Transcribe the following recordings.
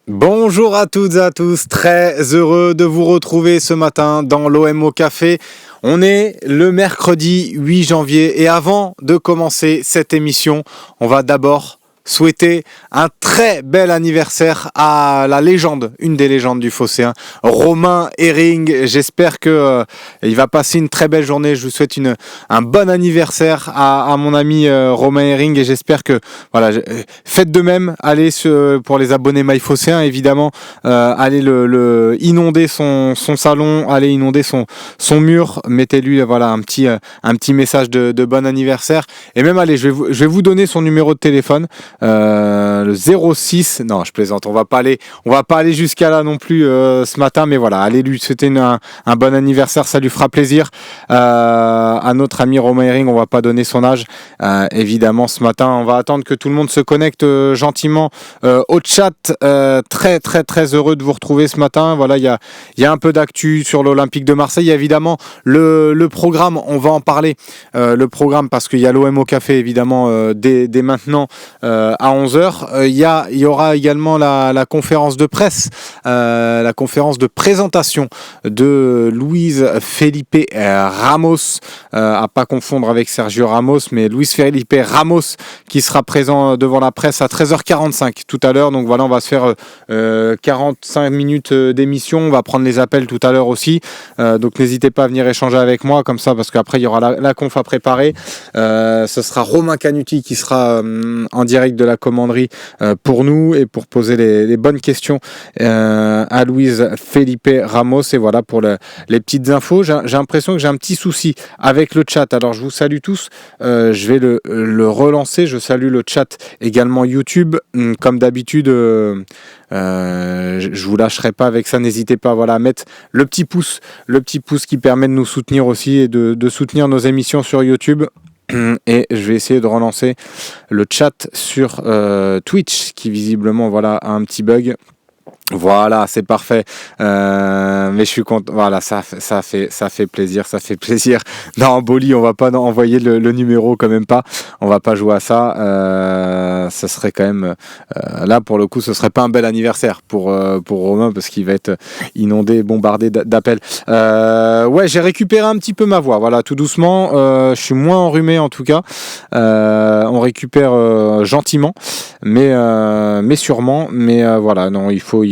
Bonjour à toutes et à tous, très heureux de vous retrouver ce matin dans l'OM au café. On est le mercredi 8 janvier et avant de commencer cette émission, on va d'abord souhaiter un très bel anniversaire à la légende, une des légendes du Phocéen, Romain Herring. J'espère que il va passer une très belle journée. Je vous souhaite un bon anniversaire à mon ami Romain Herring et j'espère que voilà, faites de même. Allez pour les abonnés MyPhocéen évidemment, allez le inonder son salon, allez inonder son mur. Mettez-lui voilà un petit message de bon anniversaire et même allez, je vais vous donner son numéro de téléphone. Le 06, non je plaisante, on va pas aller jusqu'à là non plus ce matin, mais voilà, allez lui souhaiter un bon anniversaire, ça lui fera plaisir. À notre ami Romain Herring, on va pas donner son âge évidemment ce matin, on va attendre que tout le monde se connecte gentiment au chat. Très très très heureux de vous retrouver ce matin. Voilà, il y a un peu d'actu sur l'Olympique de Marseille, évidemment le programme, on va en parler, le programme, parce qu'il y a l'OM au café évidemment dès maintenant à 11h. Il y aura également la conférence de presse, la conférence de présentation de Luis Felipe Ramos, à pas confondre avec Sergio Ramos, mais Luis Felipe Ramos qui sera présent devant la presse à 13h45 tout à l'heure. Donc voilà, on va se faire 45 minutes d'émission, on va prendre les appels tout à l'heure aussi, donc n'hésitez pas à venir échanger avec moi comme ça, parce qu'après il y aura la conf à préparer. Ce sera Romain Canuti qui sera en direct de la commanderie pour nous et pour poser les bonnes questions à Luis Felipe Ramos. Et voilà pour les petites infos. J'ai l'impression que j'ai un petit souci avec le chat, alors je vous salue tous, je vais le relancer. Je salue le chat également YouTube, comme d'habitude. Je vous lâcherai pas avec ça, n'hésitez pas à mettre le petit pouce qui permet de nous soutenir aussi et de soutenir nos émissions sur YouTube. Et je vais essayer de relancer le chat sur Twitch qui visiblement a un petit bug. Voilà, c'est parfait. Mais je suis content. Voilà, ça fait plaisir. Non, Boli, on va pas envoyer le numéro quand même pas. On va pas jouer à ça. Ça serait quand même là pour le coup, ce serait pas un bel anniversaire pour Romain, parce qu'il va être inondé, bombardé d'appels. Ouais, j'ai récupéré un petit peu ma voix. Voilà, tout doucement. Je suis moins enrhumé en tout cas. On récupère gentiment, mais sûrement. Mais voilà, non,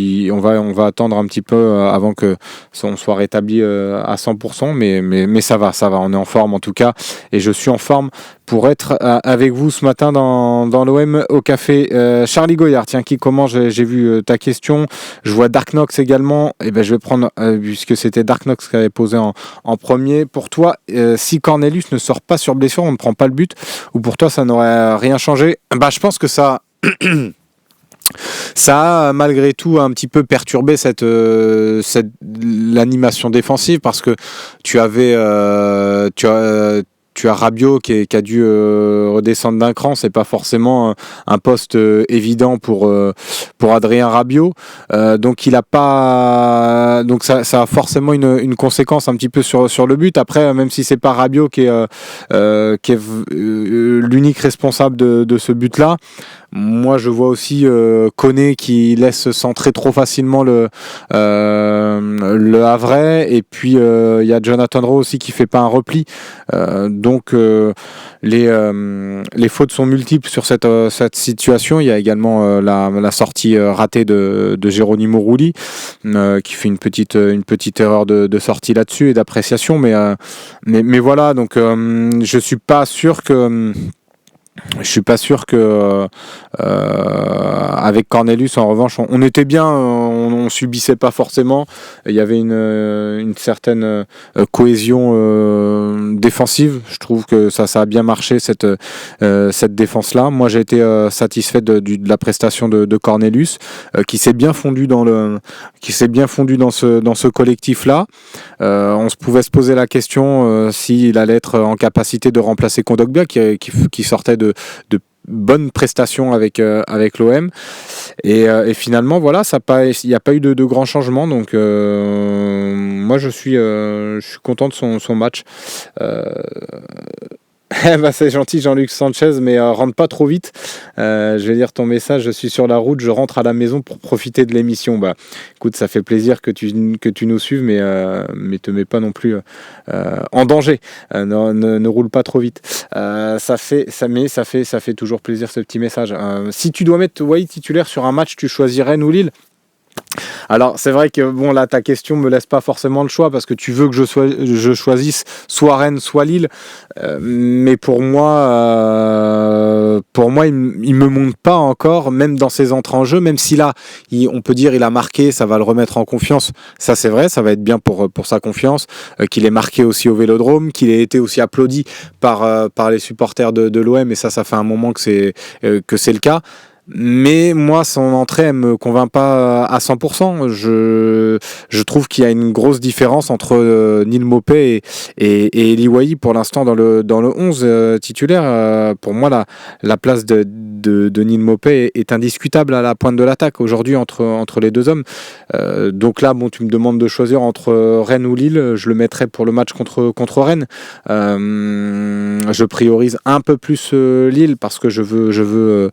on va attendre un petit peu avant que on soit rétabli à 100%, mais ça va, on est en forme en tout cas, et je suis en forme pour être avec vous ce matin dans l'OM au café. Charlie Goyard, tiens, qui commence, j'ai vu ta question, je vois Dark Knox également, et je vais prendre, puisque c'était Dark Knox qui avait posé en premier. Pour toi, si Cornelius ne sort pas sur blessure, on ne prend pas le but, ou pour toi ça n'aurait rien changé? Je pense que ça a malgré tout un petit peu perturbé l'animation défensive, parce que tu as Rabiot qui a dû redescendre d'un cran. C'est pas forcément un poste évident pour Adrien Rabiot. Donc il a pas. Donc ça a forcément une conséquence un petit peu sur le but. Après, même si c'est pas Rabiot qui est l'unique responsable de ce but-là, moi je vois aussi Koné qui laisse centrer trop facilement le Havrais, et puis il y a Jonathan Rowe aussi qui fait pas un repli. Donc les fautes sont multiples sur cette situation. Il y a également la sortie ratée de Geronimo Rulli, qui fait une petite erreur de sortie là-dessus et d'appréciation, mais voilà. Donc je suis pas sûr que avec Cornelius, en revanche, on était bien, on subissait pas forcément. Il y avait une certaine cohésion défensive. Je trouve que ça a bien marché, cette défense-là. Moi, j'ai été satisfait de la prestation de Cornelius, qui s'est bien fondu dans ce collectif-là. On pouvait se poser la question s'il allait être en capacité de remplacer Kondogbia, qui sortait de bonnes prestations avec l'OM, et finalement voilà, il n'y a pas eu de grands changements. Donc moi je suis content de son match. C'est gentil Jean-Luc Sanchez, mais rentre pas trop vite. Je vais lire ton message. Je suis sur la route, je rentre à la maison pour profiter de l'émission. Écoute, ça fait plaisir que tu nous suives, mais te mets pas non plus en danger. Ne roule pas trop vite. Ça fait toujours plaisir ce petit message. Si tu dois mettre Wai titulaire sur un match, tu choisirais Rennes ou Lille? Alors c'est vrai que là ta question me laisse pas forcément le choix parce que tu veux que je choisisse soit Rennes soit Lille, mais pour moi il me monte pas encore, même dans ses entrées en jeu, même si là on peut dire il a marqué, ça va le remettre en confiance, ça c'est vrai, ça va être bien pour sa confiance, qu'il ait marqué aussi au Vélodrome, qu'il ait été aussi applaudi par les supporters de l'OM, et ça fait un moment que c'est le cas. Mais moi, son entrée, elle me convainc pas à 100%. Je trouve qu'il y a une grosse différence entre Neal Maupay et Eli Wahi pour l'instant dans le 11 titulaire. Pour moi, la place de Neal Maupay est indiscutable à la pointe de l'attaque aujourd'hui entre les deux hommes. Donc là, tu me demandes de choisir entre Rennes ou Lille. Je le mettrais pour le match contre Rennes. Je priorise un peu plus Lille parce que je veux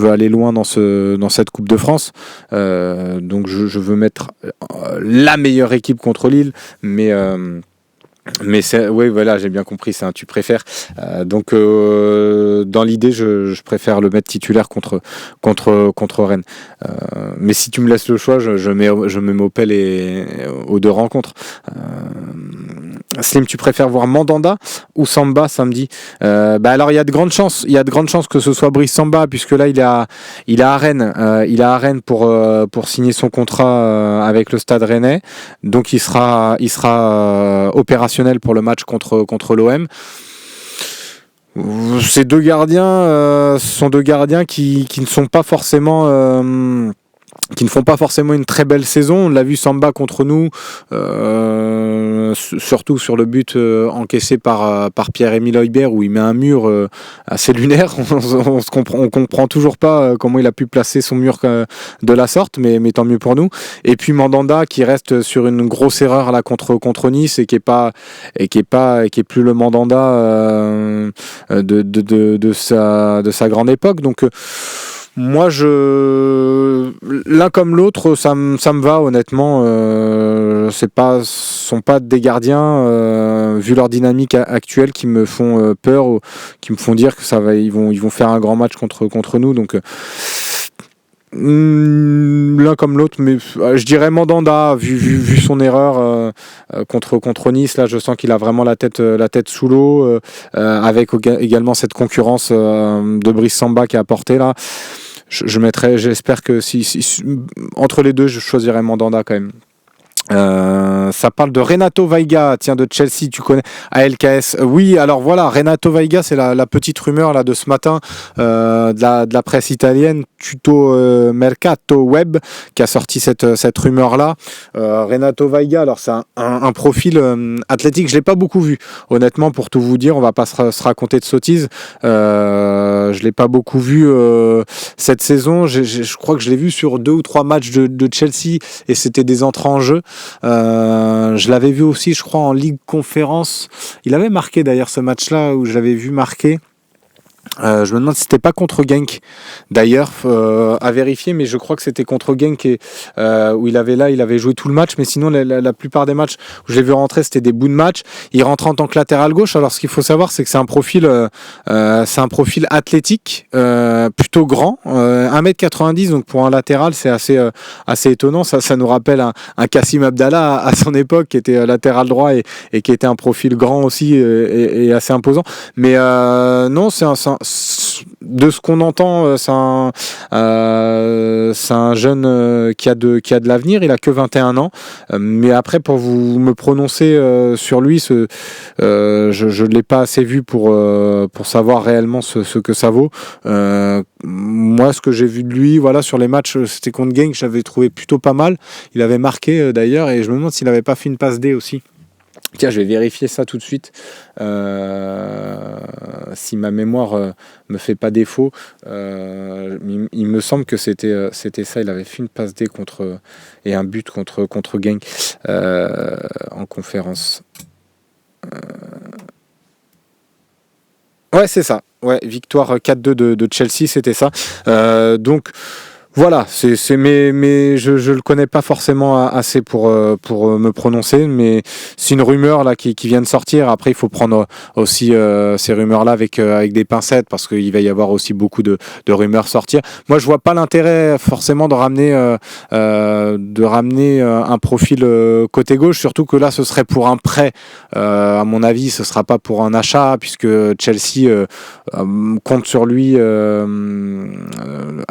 aller loin dans cette Coupe de France, donc je veux mettre la meilleure équipe contre Lille, mais oui, voilà, j'ai bien compris ça. Tu préfères donc dans l'idée, je préfère le mettre titulaire contre Rennes. Mais si tu me laisses le choix, je mets Maupay aux deux rencontres. Slim, tu préfères voir Mandanda ou Samba samedi? Alors il y a de grandes chances que ce soit Brice Samba, puisque là il est à Rennes, pour signer son contrat avec le Stade Rennais, donc il sera opérationnel pour le match contre l'OM. Ces deux gardiens sont deux gardiens qui ne sont pas forcément qui ne font pas forcément une très belle saison. On l'a vu Samba contre nous, surtout sur le but encaissé par Pierre-Emile Højbjerg, où il met un mur assez lunaire. On comprend toujours pas comment il a pu placer son mur de la sorte, mais tant mieux pour nous. Et puis Mandanda qui reste sur une grosse erreur là contre Nice et qui est plus le Mandanda de sa grande époque. Donc moi, l'un comme l'autre, ça me va honnêtement. Sont pas des gardiens vu leur dynamique actuelle qui me font peur, ou qui me font dire que ils vont faire un grand match contre nous. Donc l'un comme l'autre, mais je dirais Mandanda vu son erreur contre Nice. Là, je sens qu'il a vraiment la tête sous l'eau, avec également cette concurrence de Brice Samba qui a apporté là. J'espère que si entre les deux, je choisirais Mandanda quand même. Ça parle de Renato Vaiga, tiens, de Chelsea, tu connais, à LKS. Oui, alors voilà, Renato Vaiga, c'est la petite rumeur là de ce matin de la presse italienne, Tuto Mercato Web, qui a sorti cette rumeur là. Renato Vaiga, alors c'est un profil athlétique, je l'ai pas beaucoup vu, honnêtement, pour tout vous dire, on va pas se raconter de sottises. Je l'ai pas beaucoup vu cette saison. Je crois que je l'ai vu sur 2 ou 3 matchs de Chelsea, et c'était des entrées en jeu. Je l'avais vu aussi, je crois, en Ligue Conférence. Il avait marqué d'ailleurs ce match-là où je l'avais vu marquer. Je me demande si c'était pas contre Genk d'ailleurs, à vérifier, mais je crois que c'était contre Genk où il avait joué tout le match, mais sinon la plupart des matchs où je l'ai vu rentrer, c'était des bouts de match. Il rentre en tant que latéral gauche. Alors ce qu'il faut savoir, c'est que c'est un profil athlétique, plutôt grand, 1m90, donc pour un latéral c'est assez étonnant. Ça nous rappelle un Kassim Abdallah à son époque, qui était latéral droit et qui était un profil grand aussi et assez imposant. Mais non, de ce qu'on entend, c'est un jeune qui a de l'avenir. Il a que 21 ans, mais après, pour vous me prononcer sur lui, je ne l'ai pas assez vu pour savoir réellement ce que ça vaut. Moi, ce que j'ai vu de lui, voilà, sur les matchs, c'était contre Genk, j'avais trouvé plutôt pas mal. Il avait marqué d'ailleurs, et je me demande s'il n'avait pas fait une passe D aussi. Tiens, je vais vérifier ça tout de suite. Si ma mémoire me fait pas défaut, il me semble que c'était ça. Il avait fait une passe D et un but contre Genk en conférence. Ouais, c'est ça. Ouais, victoire 4-2 de Chelsea, c'était ça. Donc voilà, mais je le connais pas forcément assez pour me prononcer, mais c'est une rumeur là qui vient de sortir. Après, il faut prendre aussi ces rumeurs là avec des pincettes parce qu'il va y avoir aussi beaucoup de rumeurs sortir. Moi, je vois pas l'intérêt forcément de ramener un profil côté gauche, surtout que là, ce serait pour un prêt. À mon avis, ce sera pas pour un achat puisque Chelsea compte sur lui à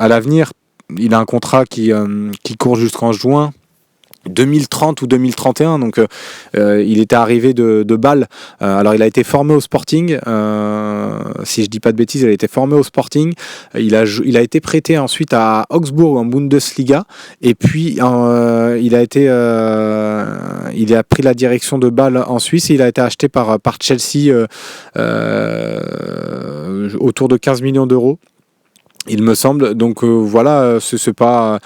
l'avenir. Il a un contrat qui court jusqu'en juin 2030 ou 2031, donc il était arrivé de Bâle. Alors il a été formé au Sporting, si je dis pas de bêtises, il a été formé au Sporting. Il a été prêté ensuite à Augsbourg en Bundesliga, et puis il a pris la direction de Bâle en Suisse et il a été acheté par Chelsea autour de 15 millions d'euros. Il me semble, donc voilà, c'était pas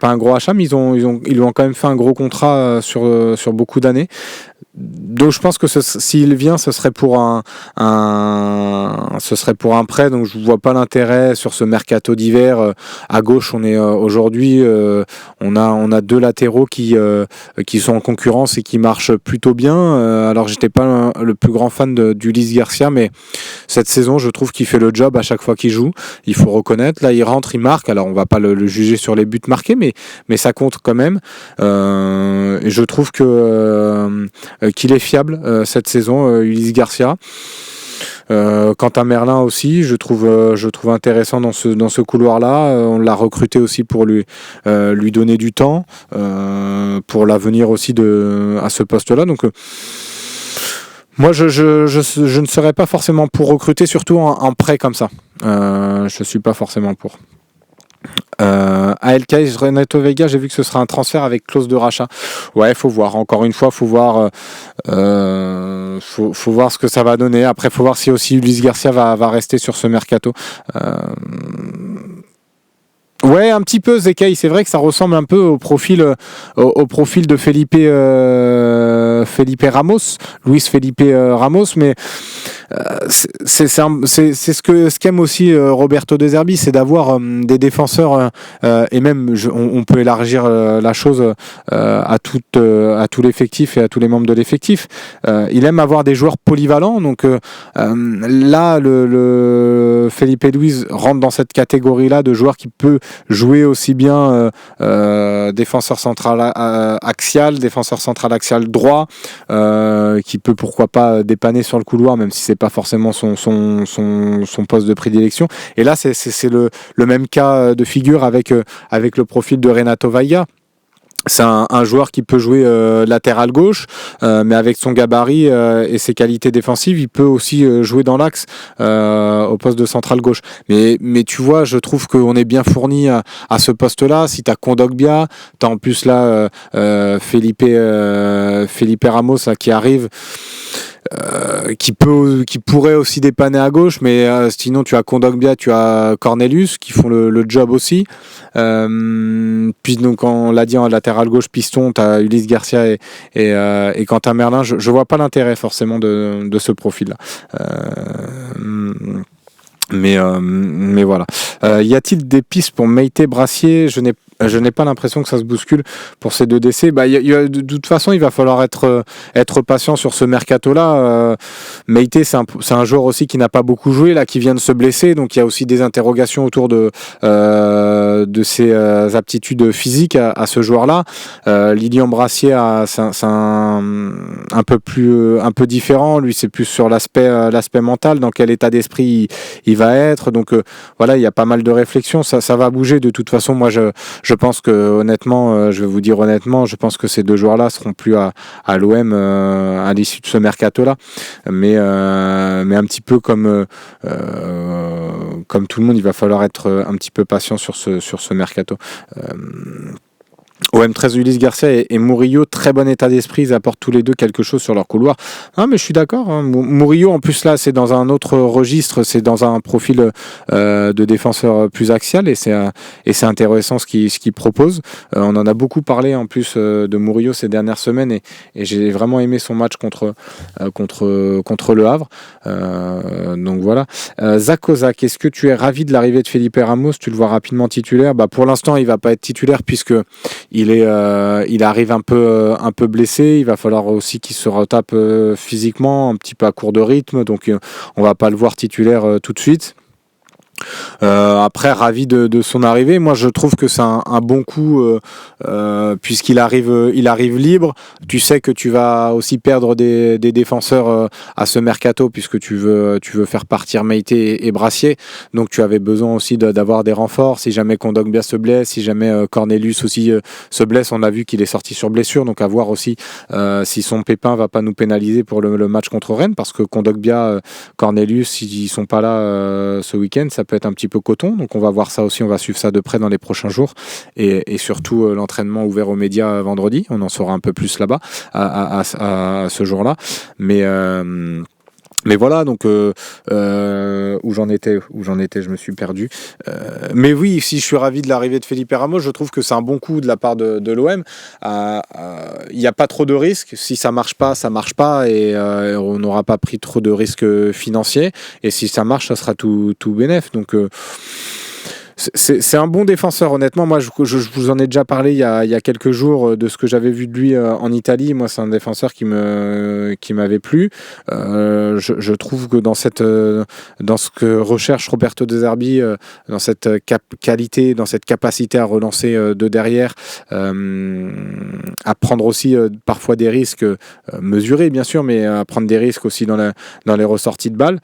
un gros achat, mais ils lui ont quand même fait un gros contrat sur beaucoup d'années. Donc je pense que s'il vient, ce serait pour un prêt. Donc je vois pas l'intérêt sur ce mercato d'hiver. À gauche, on est aujourd'hui, on a deux latéraux qui sont en concurrence et qui marchent plutôt bien. Alors j'étais pas le plus grand fan d'Ulysse Garcia, mais cette saison, je trouve qu'il fait le job à chaque fois qu'il joue. Il faut reconnaître. Là, il rentre, il marque. Alors on va pas le juger sur les buts marqués, mais ça compte quand même. Et je trouve que qu'il est fiable cette saison, Ulysse Garcia. Quant à Merlin aussi, je trouve intéressant dans ce couloir-là. On l'a recruté aussi pour lui donner du temps, pour l'avenir aussi à ce poste-là. Donc moi, je ne serais pas forcément pour recruter, surtout en prêt comme ça. Je suis pas forcément pour. ALK Renato Veiga, j'ai vu que ce sera un transfert avec clause de rachat. Ouais, faut voir. Encore une fois, faut voir ce que ça va donner. Après, faut voir si aussi Ulysse Garcia va rester sur ce mercato. Ouais, un petit peu Zekei. C'est vrai que ça ressemble un peu au profil de Felipe Ramos, Luis Felipe Ramos, mais c'est ce qu'aime aussi Roberto De Zerbi, c'est d'avoir des défenseurs et même on peut élargir la chose à tout l'effectif et à tous les membres de l'effectif. Il aime avoir des joueurs polyvalents, donc là le Felipe Luis rentre dans cette catégorie-là de joueurs qui peut jouer aussi bien défenseur central axial, défenseur central axial droit, qui peut pourquoi pas dépanner sur le couloir, même si c'est pas forcément son poste de prédilection. Et là, c'est le même cas de figure avec le profil de Renato Veiga. C'est un joueur qui peut jouer latéral gauche, mais avec son gabarit et ses qualités défensives, il peut aussi jouer dans l'axe au poste de central gauche. Mais tu vois, je trouve qu'on est bien fourni à ce poste-là. Si tu as Kondogbia, tu as en plus là Felipe Ramos là, qui arrive. Qui pourrait aussi dépanner à gauche, mais sinon tu as Kondogbia, tu as Cornelius qui font le job aussi. Puis donc on l'a dit en latéral gauche piston, tu as Ulysse Garcia et Quentin Merlin. Je vois pas l'intérêt forcément de ce profil-là. Mais voilà. Y a-t-il des pistes pour Meïté Brassier? Je n'ai pas l'impression que ça se bouscule pour ces deux décès. De toute façon, il va falloir être patient sur ce mercato-là. Meïté, c'est un joueur aussi qui n'a pas beaucoup joué, là, qui vient de se blesser. Donc, il y a aussi des interrogations autour de ses aptitudes physiques à ce joueur-là. Lilian Brassier, c'est un peu différent. Lui, c'est plus sur l'aspect mental, dans quel état d'esprit il va être. Donc, voilà, il y a pas mal de réflexions. Ça va bouger. De toute façon, moi, je pense que honnêtement, je vais vous dire honnêtement, je pense que ces deux joueurs-là seront plus à l'OM à l'issue de ce mercato-là. Mais un petit peu comme tout le monde, il va falloir être un petit peu patient sur ce mercato. OM 13, Ulysse Garcia et Murillo, très bon état d'esprit, ils apportent tous les deux quelque chose sur leur couloir. Ah, mais je suis d'accord, hein. Murillo, en plus là, c'est dans un autre registre, c'est dans un profil de défenseur plus axial et c'est intéressant ce qu'il propose. On en a beaucoup parlé en plus de Murillo ces dernières semaines et j'ai vraiment aimé son match contre Le Havre. Donc voilà. Zach Kozak, est-ce que tu es ravi de l'arrivée de Felipe Ramos? Tu le vois rapidement titulaire. Pour l'instant, il va pas être titulaire puisque il arrive un peu blessé. Il va falloir aussi qu'il se retape physiquement, un petit peu à court de rythme. Donc, on va pas le voir titulaire tout de suite. Après, ravi de son arrivée. Moi, je trouve que c'est un bon coup puisqu'il arrive libre. Tu sais que tu vas aussi perdre des défenseurs à ce mercato puisque tu veux faire partir Meïté et Brassier. Donc, tu avais besoin aussi d'avoir des renforts. Si jamais Kondogbia se blesse, si jamais Cornelius aussi se blesse, on a vu qu'il est sorti sur blessure. Donc, à voir aussi si son pépin va pas nous pénaliser pour le match contre Rennes parce que Kondogbia, Cornelius, s'ils sont pas là ce week-end, ça peut être un petit peu coton, donc on va voir ça aussi, on va suivre ça de près dans les prochains jours et surtout l'entraînement ouvert aux médias vendredi, on en saura un peu plus là-bas à ce jour-là, mais voilà, donc où j'en étais, je me suis perdu. Mais oui, si je suis ravi de l'arrivée de Felipe Ramos, je trouve que c'est un bon coup de la part de l'OM. Il n'y a pas trop de risques. Si ça marche pas, ça marche pas et on n'aura pas pris trop de risques financiers. Et si ça marche, ça sera tout bénef. Donc c'est un bon défenseur, honnêtement. Moi, je vous en ai déjà parlé il y a quelques jours de ce que j'avais vu de lui en Italie. Moi, c'est un défenseur qui m'avait plu. Je trouve que dans ce que recherche Roberto De Zerbi, dans cette qualité, dans cette capacité à relancer de derrière, à prendre aussi parfois des risques mesurés, bien sûr, mais à prendre des risques aussi dans les ressorties de balles.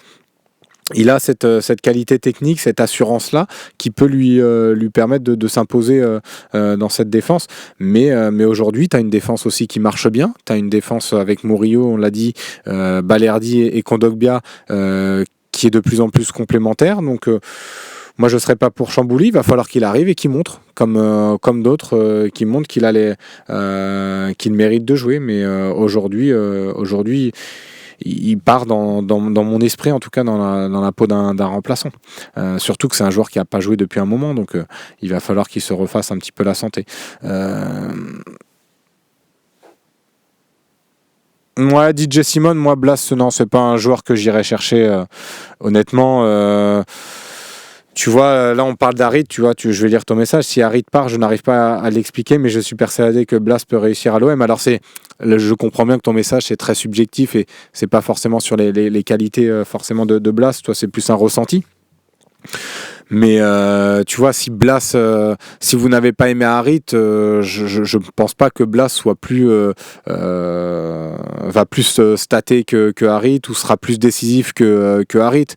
Il a cette qualité technique, cette assurance-là, qui peut lui permettre de s'imposer dans cette défense. Mais aujourd'hui, tu as une défense aussi qui marche bien. Tu as une défense avec Murillo, on l'a dit, Balerdi et Kondogbia, qui est de plus en plus complémentaire. Donc, moi, je ne serais pas pour Chambouli. Il va falloir qu'il arrive et qu'il montre, comme d'autres, qu'il montre qu'il mérite de jouer. Mais aujourd'hui, il part dans mon esprit, en tout cas dans la peau d'un remplaçant. Surtout que c'est un joueur qui n'a pas joué depuis un moment, donc il va falloir qu'il se refasse un petit peu la santé. Moi, DJ Simon, Blas, non, c'est pas un joueur que j'irais chercher, honnêtement. Tu vois, là on parle d'Harit, tu vois, je vais lire ton message. Si Harit part, je n'arrive pas à l'expliquer, mais je suis persuadé que Blas peut réussir à l'OM. Alors je comprends bien que ton message c'est très subjectif et c'est pas forcément sur les qualités forcément de Blas. Toi, c'est plus un ressenti. Mais tu vois, si vous n'avez pas aimé Harit, je ne pense pas que Blas soit va plus stater que Harit ou sera plus décisif que Harit.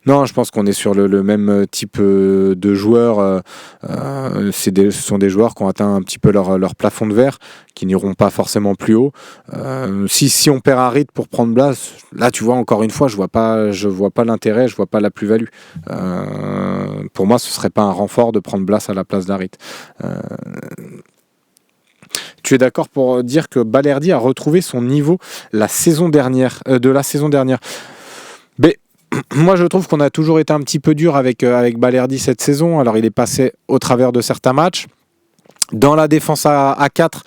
Non, je pense qu'on est sur le même type de joueurs. Ce sont des joueurs qui ont atteint un petit peu leur plafond de verre, qui n'iront pas forcément plus haut. Si on perd Harit pour prendre Blas, là tu vois, encore une fois, je vois pas l'intérêt, je vois pas la plus-value. Pour moi, ce serait pas un renfort de prendre Blas à la place d'Harit. Tu es d'accord pour dire que Balerdi a retrouvé son niveau de la saison dernière. Mais moi, je trouve qu'on a toujours été un petit peu dur avec Balerdi cette saison. Alors, il est passé au travers de certains matchs. Dans la défense à 4,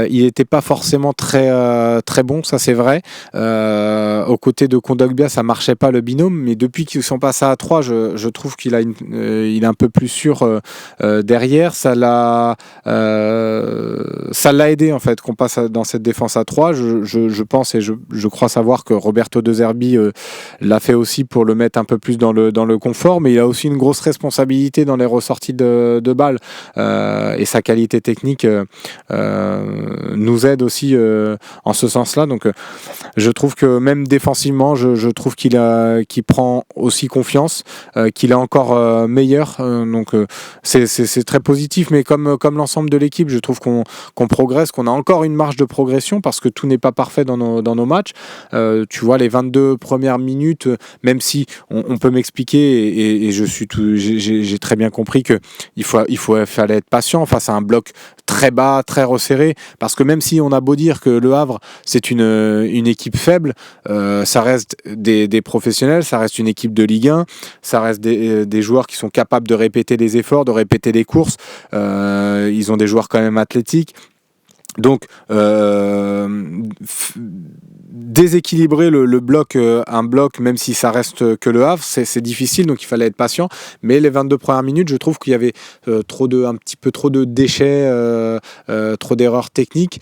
il n'était pas forcément très bon, ça c'est vrai. Aux côtés de Kondogbia, ça marchait pas le binôme, mais depuis qu'ils sont passés à 3, je trouve qu'il il est un peu plus sûr derrière. Ça l'a aidé en fait qu'on passe dans cette défense à 3. Je pense et je crois savoir que Roberto De Zerbi l'a fait aussi pour le mettre un peu plus dans le confort, mais il a aussi une grosse responsabilité dans les ressorties de balles et sa qualité technique nous aide aussi en ce sens-là. Donc je trouve que même défensivement, je trouve qu'il prend aussi confiance, qu'il est encore meilleur. Donc c'est très positif, mais comme l'ensemble de l'équipe, je trouve qu'on progresse, qu'on a encore une marge de progression parce que tout n'est pas parfait dans nos matchs. Tu vois, les 22 premières minutes, même si on peut m'expliquer et j'ai très bien compris que fallait être patient face à un bloc très bas, très resserré, parce que même si on a beau dire que Le Havre c'est une équipe faible, ça reste des professionnels, ça reste une équipe de Ligue 1, ça reste des joueurs qui sont capables de répéter les efforts, de répéter les courses, ils ont des joueurs quand même athlétiques. Donc déséquilibrer le bloc, un bloc, même si ça reste que Le Havre, c'est difficile, donc il fallait être patient. Mais les 22 premières minutes, je trouve qu'il y avait un petit peu trop de déchets, trop d'erreurs techniques.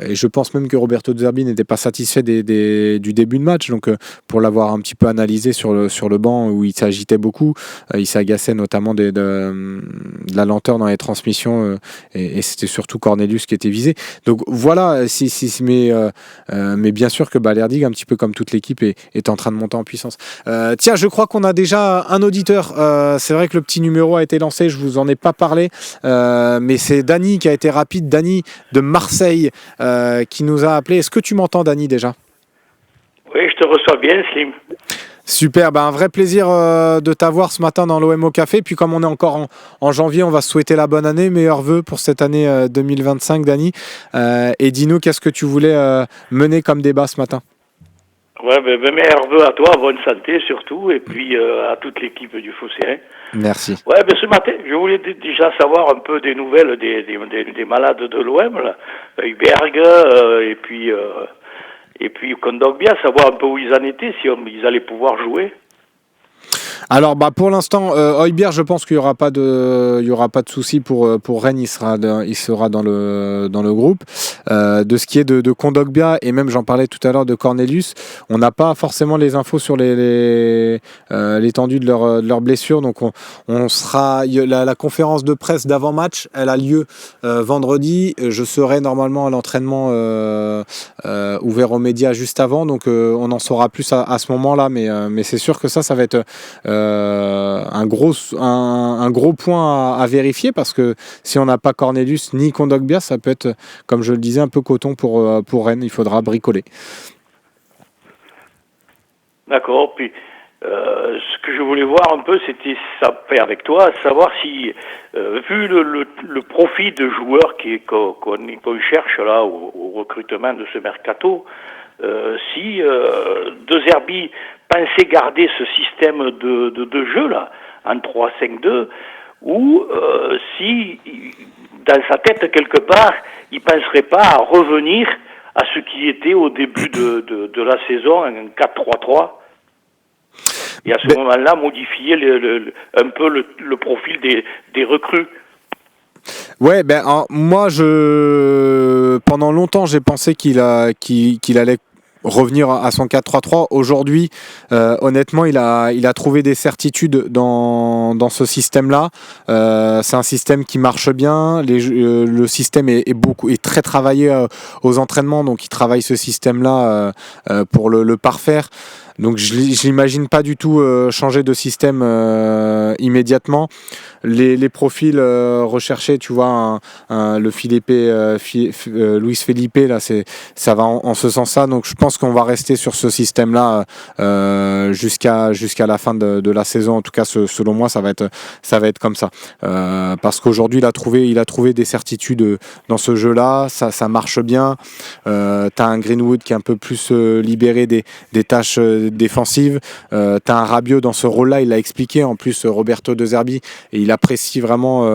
Et je pense même que Roberto De Zerbi n'était pas satisfait du début de match. Donc pour l'avoir un petit peu analysé sur le banc où il s'agitait beaucoup, il s'agaçait notamment de la lenteur dans les transmissions et c'était surtout Cornelius qui était visé. Donc voilà, mais bien sûr que Balerdig, un petit peu comme toute l'équipe, est en train de monter en puissance. Tiens, je crois qu'on a déjà un auditeur. C'est vrai que le petit numéro a été lancé, je vous en ai pas parlé, mais c'est Dany qui a été rapide, Dany de Marseille, qui nous a appelé. Est-ce que tu m'entends, Dany, déjà ? Oui, je te reçois bien, Slim. Super, un vrai plaisir de t'avoir ce matin dans l'OM au Café. Puis comme on est encore en janvier, on va se souhaiter la bonne année. Meilleurs vœux pour cette année 2025, Dany. Et dis-nous, qu'est-ce que tu voulais mener comme débat ce matin ? Ouais, meilleurs vœux à toi, bonne santé surtout, et puis à toute l'équipe du Phocéen. Merci. Ouais, ce matin, je voulais déjà savoir un peu des nouvelles des malades de l'OM, là. Heuberg, et puis Kondogbia, savoir un peu où ils en étaient, si ils allaient pouvoir jouer. Alors pour l'instant, Højbjerg, je pense qu'il y aura pas de souci pour Rennes, il sera dans le groupe. De ce qui est de Kondogbia et même j'en parlais tout à l'heure de Cornelius, on n'a pas forcément les infos sur l'étendue de leur blessure, donc on sera la conférence de presse d'avant-match, elle a lieu vendredi. Je serai normalement à l'entraînement ouvert aux médias juste avant, donc on en saura plus à ce moment-là, mais c'est sûr que ça va être un gros point à vérifier, parce que si on n'a pas Cornelius ni Kondogbia, ça peut être, comme je le disais, un peu coton pour Rennes. Il faudra bricoler. D'accord. Puis ce que je voulais voir un peu, c'était ça, avec toi, savoir si, vu le profil de joueurs qu'on cherche là au recrutement de ce mercato, si De Zerbi pensait garder ce système de jeu là en 3-5-2, ou si dans sa tête quelque part il penserait pas à revenir à ce qui était au début de la saison, un 4-3-3, et à ce moment-là modifier un peu le profil des recrues. Ouais, moi pendant longtemps j'ai pensé qu'il allait revenir à son 4-3-3. Aujourd'hui, honnêtement, il a trouvé des certitudes dans ce système-là. C'est un système qui marche bien. Le système est très travaillé aux entraînements, donc il travaille ce système-là pour le parfaire. Donc je l'imagine pas du tout changer de système immédiatement. Les profils recherchés, tu vois, le Philippe, Luis Felipe, là, ça va en ce sens-là. Donc je pense qu'on va rester sur ce système-là jusqu'à la fin de la saison. En tout cas, selon moi, ça va être comme ça. Parce qu'aujourd'hui, il a trouvé des certitudes dans ce jeu-là. Ça marche bien. T'as un Greenwood qui est un peu plus libéré des tâches défensive. T'as un Rabiot dans ce rôle-là, il l'a expliqué, en plus Roberto De Zerbi, et il apprécie vraiment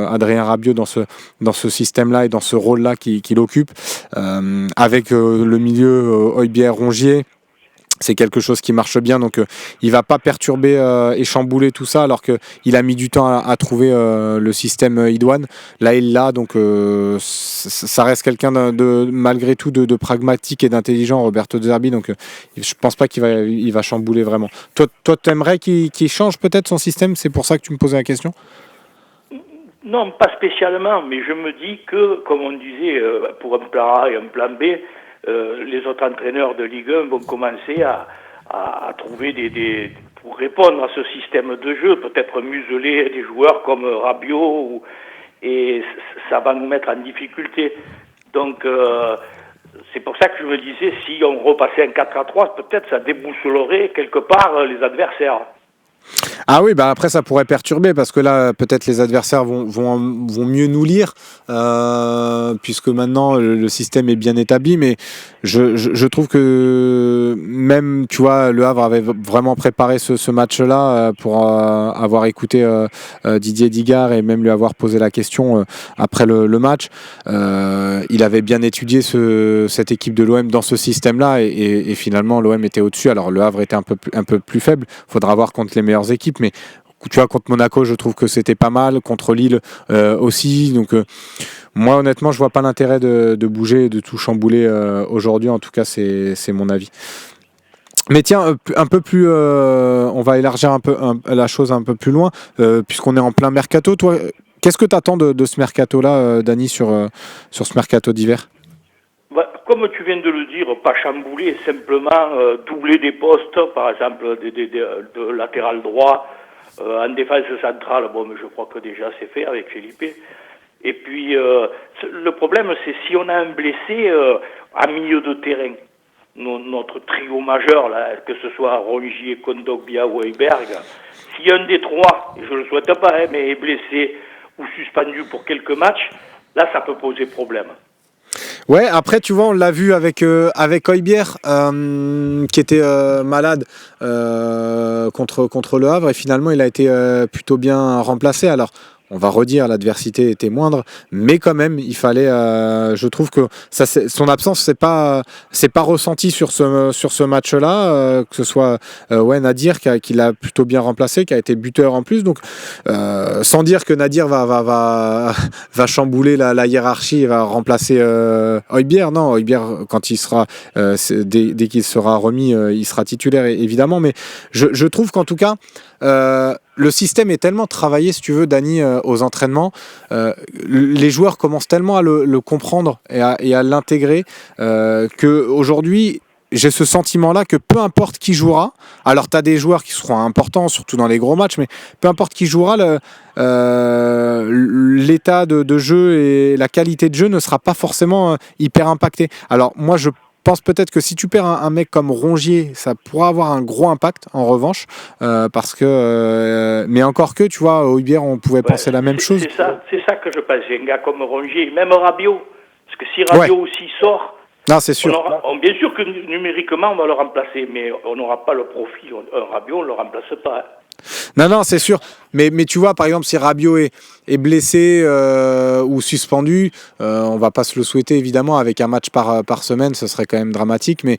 Adrien Rabiot dans ce système-là et dans ce rôle-là qu'il occupe, avec le milieu Højbjerg-Rongier. C'est quelque chose qui marche bien, donc il va pas perturber et chambouler tout ça, alors qu'il a mis du temps à trouver le système idoine. Là, il l'a, donc ça reste quelqu'un malgré tout de pragmatique et d'intelligent, Roberto De Zerbi, donc je pense pas qu'il va chambouler vraiment. Toi, t'aimerais qu'il change peut-être son système, c'est pour ça que tu me posais la question ? Non, pas spécialement, mais je me dis que, comme on disait, pour un plan A et un plan B, les autres entraîneurs de Ligue 1 vont commencer à trouver pour répondre à ce système de jeu, peut-être museler des joueurs comme Rabiot, et ça va nous mettre en difficulté. Donc, c'est pour ça que je me disais, si on repassait un 4-3, peut-être ça déboussolerait quelque part les adversaires. Ah oui, bah après ça pourrait perturber parce que là peut-être les adversaires vont mieux nous lire puisque maintenant le système est bien établi, mais je trouve que même tu vois le Havre avait vraiment préparé ce match-là pour avoir écouté Didier Digard et même lui avoir posé la question après le match. Il avait bien étudié cette équipe de l'OM dans ce système-là et finalement l'OM était au-dessus. Alors le Havre était un peu plus faible. Faudra voir contre les meilleures équipes, mais tu vois, contre Monaco, je trouve que c'était pas mal. Contre Lille aussi. Donc, moi, honnêtement, je vois pas l'intérêt de bouger et de tout chambouler aujourd'hui. En tout cas, c'est mon avis. Mais tiens, un peu plus, on va élargir un peu la chose un peu plus loin, puisqu'on est en plein mercato. Toi, qu'est-ce que tu attends de ce mercato-là, Dany, sur ce mercato d'hiver? Comme tu viens de le dire, pas chambouler, simplement doubler des postes, par exemple de latéral droit, en défense centrale. Bon, mais je crois que déjà c'est fait avec Felipe. Et puis, le problème, c'est si on a un blessé à milieu de terrain, notre trio majeur, là, que ce soit Rongier, Kondogbia ou Højbjerg, si un des trois, et je le souhaite pas, mais est blessé ou suspendu pour quelques matchs, là, ça peut poser problème. Ouais, après tu vois, on l'a vu avec Højbjerg qui était malade contre le Havre et finalement il a été plutôt bien remplacé. Alors on va redire, l'adversité était moindre, mais quand même, il fallait. Je trouve que son absence, c'est pas ressenti sur ce match-là, que ce soit Nadir qui l'a plutôt bien remplacé, qui a été buteur en plus. Donc, sans dire que Nadir va chambouler la hiérarchie et va remplacer Højbjerg. Non, Højbjerg, quand il sera dès qu'il sera remis, il sera titulaire évidemment. Mais je trouve qu'en tout cas. Le système est tellement travaillé, si tu veux, Dany, aux entraînements. Les joueurs commencent tellement à le comprendre et à l'intégrer qu'aujourd'hui, j'ai ce sentiment-là que peu importe qui jouera, alors tu as des joueurs qui seront importants, surtout dans les gros matchs, mais peu importe qui jouera, l'état de jeu et la qualité de jeu ne sera pas forcément hyper impacté. Alors moi, je pense peut-être que si tu perds un mec comme Rongier, ça pourra avoir un gros impact en revanche, parce que mais encore que tu vois, au Højbjerg, on pouvait penser la même chose. C'est ça que je pense. Un gars comme Rongier, même Rabiot, parce que si Rabiot aussi sort, non, c'est sûr. Bien sûr que numériquement on va le remplacer, mais on n'aura pas le profil. Un Rabiot, on le remplace pas. Non, c'est sûr. Mais tu vois, par exemple, si Rabiot est blessé ou suspendu, on va pas se le souhaiter, évidemment, avec un match par semaine, ce serait quand même dramatique. Mais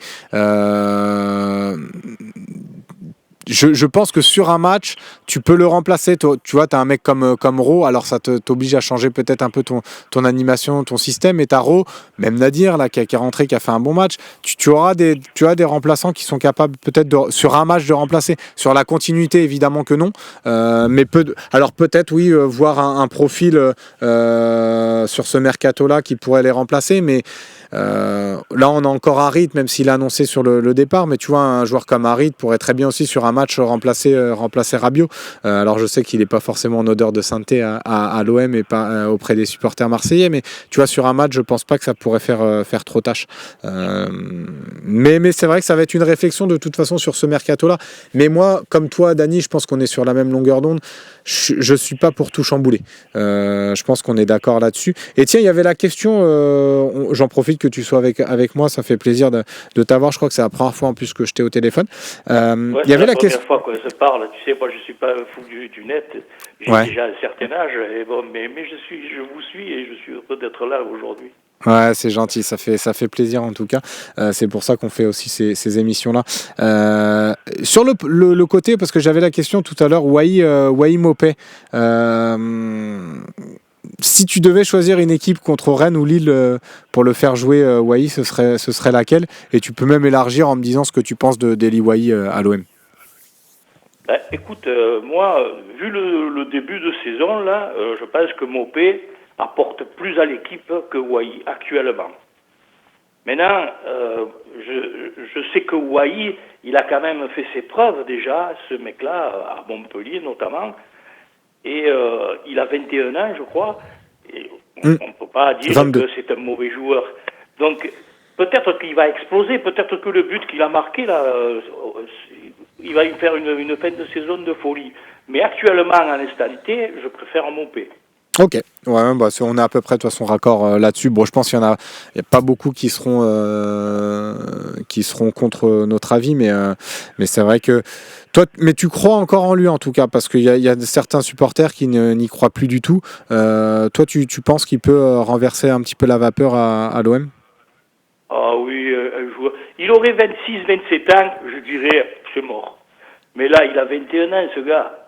je pense que sur un match, tu peux le remplacer. Tu vois, tu as un mec comme Ro, alors ça t'oblige à changer peut-être un peu ton animation, ton système. Et tu as Ro, même Nadir, là, qui est rentré, qui a fait un bon match. Tu as des remplaçants qui sont capables peut-être sur un match de remplacer. Sur la continuité, évidemment que non. Mais alors peut-être, oui, voir un profil sur ce mercato-là qui pourrait les remplacer. Mais là, on a encore Harit, même s'il a annoncé sur le départ. Mais tu vois, un joueur comme Harit pourrait très bien aussi sur un match remplacer Rabiot. Alors je sais qu'il n'est pas forcément en odeur de sainteté à l'OM et pas auprès des supporters marseillais, mais tu vois, sur un match, je pense pas que ça pourrait faire trop tâche. Mais c'est vrai que ça va être une réflexion de toute façon sur ce mercato-là. Mais moi, comme toi, Dany, je pense qu'on est sur la même longueur d'onde. Je suis pas pour tout chambouler. Je pense qu'on est d'accord là-dessus. Et tiens, il y avait la question, j'en profite que tu sois avec moi, ça fait plaisir de t'avoir. Je crois que c'est la première fois en plus que je t'ai au téléphone. Il y avait la question. C'est la première fois qu'on se parle. Tu sais, moi, je suis pas un fou du net. J'ai déjà un certain âge. Et bon, mais je vous suis et je suis heureux d'être là aujourd'hui. Ouais, c'est gentil, ça fait plaisir en tout cas. C'est pour ça qu'on fait aussi ces émissions-là. Sur le côté, parce que j'avais la question tout à l'heure, Wai Mopé. Si tu devais choisir une équipe contre Rennes ou Lille pour le faire jouer Wai, ce serait laquelle? Et tu peux même élargir en me disant ce que tu penses d'Eli Wai à l'OM. Écoute, moi, vu le début de saison, là, je pense que Mopé apporte plus à l'équipe que Wai actuellement. Maintenant, je sais que Wai, il a quand même fait ses preuves déjà, ce mec-là, à Montpellier notamment, et il a 21 ans, je crois, et on ne peut pas dire 22. que c'est un mauvais joueur. Donc, peut-être qu'il va exploser, peut-être que le but qu'il a marqué, là, il va y faire une fin de saison de folie. Mais actuellement, en l'instant T, je préfère Mopé. Ok, ouais, bah, on est à peu près de toute façon raccord là-dessus. Bon, je pense qu'il y a pas beaucoup qui seront contre notre avis, mais c'est vrai que toi, mais tu crois encore en lui en tout cas, parce qu'il y a certains supporters qui n'y croient plus du tout. Toi, tu penses qu'il peut renverser un petit peu la vapeur à l'OM? Ah oui, un joueur. Il aurait 26, 27 ans, je dirais, c'est mort. Mais là, il a 21 ans, ce gars.